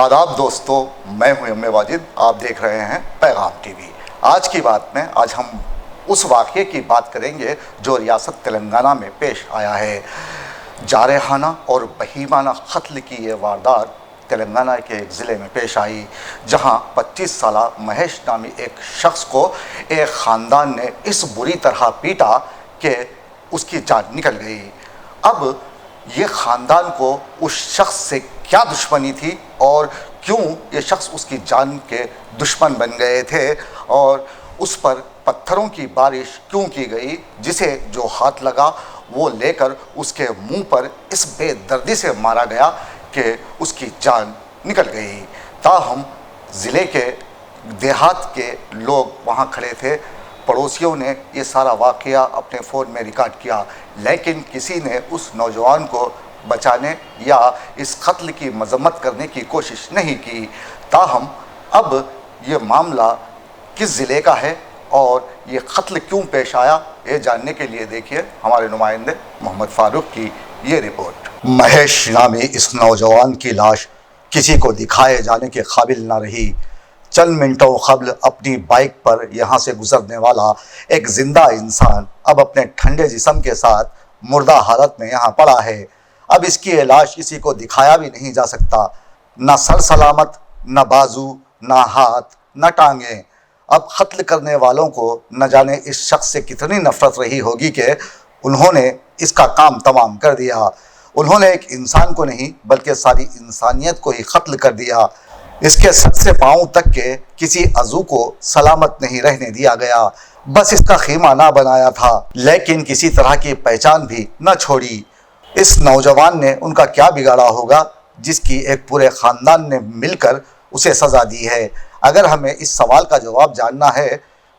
آداب دوستو، میں ہوں ایم واجد، آپ دیکھ رہے ہیں پیغام ٹی وی۔ آج کی بات میں ہم اس واقعے کی بات کریں گے جو ریاست تلنگانہ میں پیش آیا ہے۔ جارحانہ اور بہیمانہ قتل کی یہ واردات تلنگانہ کے ایک ضلع میں پیش آئی، جہاں 25 سالہ مہیش نامی ایک شخص کو ایک خاندان نے اس بری طرح پیٹا کہ اس کی جان نکل گئی۔ اب یہ خاندان کو اس شخص سے کیا دشمنی تھی اور کیوں یہ شخص اس کی جان کے دشمن بن گئے تھے، اور اس پر پتھروں کی بارش کیوں کی گئی، جسے جو ہاتھ لگا وہ لے کر اس کے منہ پر اس بے دردی سے مارا گیا کہ اس کی جان نکل گئی۔ تاہم ضلع کے دیہات کے لوگ وہاں کھڑے تھے، پڑوسیوں نے یہ سارا واقعہ اپنے فون میں ریکارڈ کیا، لیکن کسی نے اس نوجوان کو بچانے یا اس قتل کی مذمت کرنے کی کوشش نہیں کی۔ تاہم اب یہ معاملہ کس ضلع کا ہے اور یہ قتل کیوں پیش آیا، یہ جاننے کے لیے دیکھیے ہمارے نمائندے محمد فاروق کی یہ رپورٹ۔ مہیش نامی اس نوجوان کی لاش کسی کو دکھائے جانے کے قابل نہ رہی۔ چند منٹوں قبل اپنی بائک پر یہاں سے گزرنے والا ایک زندہ انسان اب اپنے ٹھنڈے جسم کے ساتھ مردہ حالت میں یہاں پڑا ہے۔ اب اس کی لاش کسی کو دکھایا بھی نہیں جا سکتا، نہ سر سلامت، نہ بازو، نہ ہاتھ، نہ ٹانگیں۔ اب قتل کرنے والوں کو نہ جانے اس شخص سے کتنی نفرت رہی ہوگی کہ انہوں نے اس کا کام تمام کر دیا۔ انہوں نے ایک انسان کو نہیں بلکہ ساری انسانیت کو ہی قتل کر دیا۔ اس کے سر سے پاؤں تک کے کسی عضو کو سلامت نہیں رہنے دیا گیا، بس اس کا خیمہ نہ بنایا تھا، لیکن کسی طرح کی پہچان بھی نہ چھوڑی۔ اس نوجوان نے ان کا کیا بگاڑا ہوگا جس کی ایک پورے خاندان نے مل کر اسے سزا دی ہے؟ اگر ہمیں اس سوال کا جواب جاننا ہے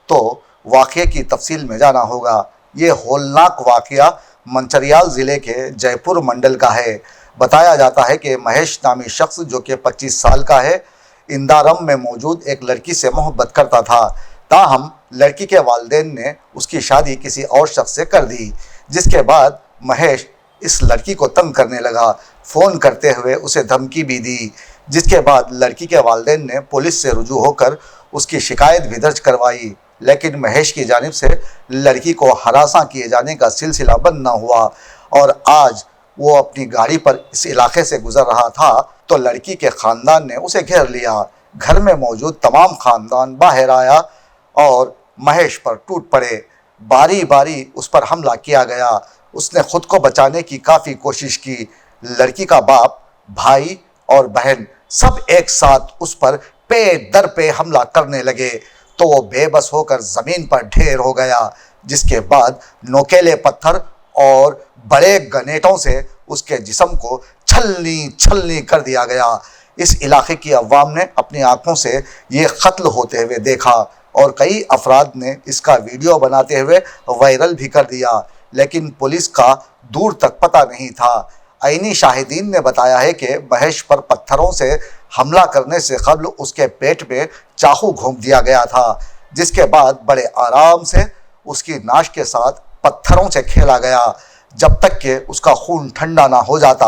تو واقعے کی تفصیل میں جانا ہوگا۔ یہ ہولناک واقعہ منچریال ضلع کے جے پور منڈل کا ہے۔ بتایا جاتا ہے کہ مہیش نامی شخص جو کہ 25 سال کا ہے، اندارم میں موجود ایک لڑکی سے محبت کرتا تھا۔ تاہم لڑکی کے والدین نے اس کی شادی کسی اور شخص سے کر دی، جس کے بعد مہیش اس لڑکی کو تنگ کرنے لگا، فون کرتے ہوئے اسے دھمکی بھی دی، جس کے بعد لڑکی کے والدین نے پولیس سے رجوع ہو کر اس کی شکایت بھی درج کروائی، لیکن مہیش کی جانب سے لڑکی کو ہراساں کیے جانے کا سلسلہ بند نہ ہوا، اور آج وہ اپنی گاڑی پر اس علاقے سے گزر رہا تھا تو لڑکی کے خاندان نے اسے گھیر لیا۔ گھر میں موجود تمام خاندان باہر آیا اور مہیش پر ٹوٹ پڑے۔ باری باری اس پر حملہ کیا گیا۔ اس نے خود کو بچانے کی کافی کوشش کی۔ لڑکی کا باپ، بھائی اور بہن سب ایک ساتھ اس پر پے در پہ حملہ کرنے لگے تو وہ بے بس ہو کر زمین پر ڈھیر ہو گیا، جس کے بعد نوکیلے پتھر اور بڑے گنیٹوں سے اس کے جسم کو چھلنی چھلنی کر دیا گیا۔ اس علاقے کی عوام نے اپنی آنکھوں سے یہ قتل ہوتے ہوئے دیکھا اور کئی افراد نے اس کا ویڈیو بناتے ہوئے وائرل بھی کر دیا، لیکن پولیس کا دور تک پتہ نہیں تھا۔ عینی شاہدین نے بتایا ہے کہ مہیش پر پتھروں سے حملہ کرنے سے قبل اس کے پیٹ میں چاقو گھونپ دیا گیا تھا، جس کے بعد بڑے آرام سے اس کی ناش کے ساتھ پتھروں سے کھیلا گیا جب تک کہ اس کا خون ٹھنڈا نہ ہو جاتا۔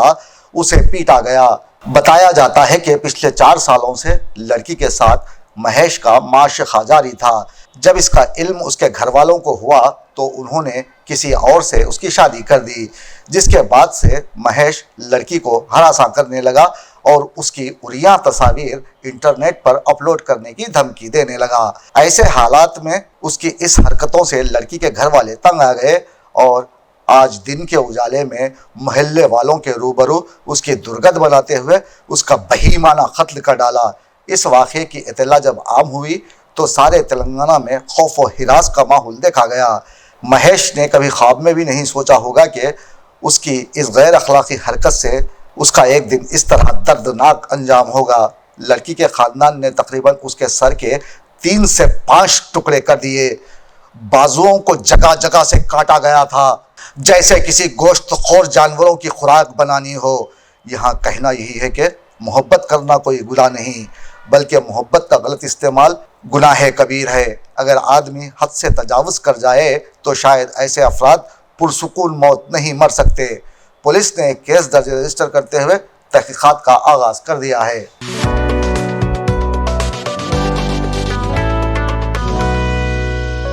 اسے پیٹا گیا۔ بتایا جاتا ہے کہ پچھلے 4 سالوں سے لڑکی کے ساتھ مہیش کا معاشقہ جاری تھا۔ جب اس کا علم اس کے گھر والوں کو ہوا تو انہوں نے کسی اور سے اس کی شادی کر دی، جس کے بعد سے مہیش لڑکی کو ہراساں کرنے لگا اور اس کی عریاں تصاویر انٹرنیٹ پر اپلوڈ کرنے کی دھمکی دینے لگا۔ ایسے حالات میں اس کی اس حرکتوں سے لڑکی کے گھر والے تنگ آ گئے اور آج دن کے اجالے میں محلے والوں کے روبرو اس کی درگت بناتے ہوئے اس کا بہیمانہ قتل کر ڈالا۔ اس واقعے کی اطلاع جب عام ہوئی تو سارے تلنگانہ میں خوف و ہراس کا ماحول دیکھا گیا۔ مہیش نے کبھی خواب میں بھی نہیں سوچا ہوگا کہ اس کی اس غیر اخلاقی حرکت سے اس کا ایک دن اس طرح دردناک انجام ہوگا۔ لڑکی کے خاندان نے تقریباً اس کے سر کے 3 سے 5 ٹکڑے کر دیے۔ بازوؤں کو جگہ جگہ سے کاٹا گیا تھا جیسے کسی گوشت خور جانوروں کی خوراک بنانی ہو۔ یہاں کہنا یہی ہے کہ محبت کرنا کوئی گناہ نہیں، بلکہ محبت کا غلط استعمال گناہ کبیر ہے۔ اگر آدمی حد سے تجاوز کر جائے تو شاید ایسے افراد پرسکون موت نہیں مر سکتے۔ پولیس نے ایک کیس درج رجسٹر کرتے ہوئے تحقیقات کا آغاز کر دیا ہے۔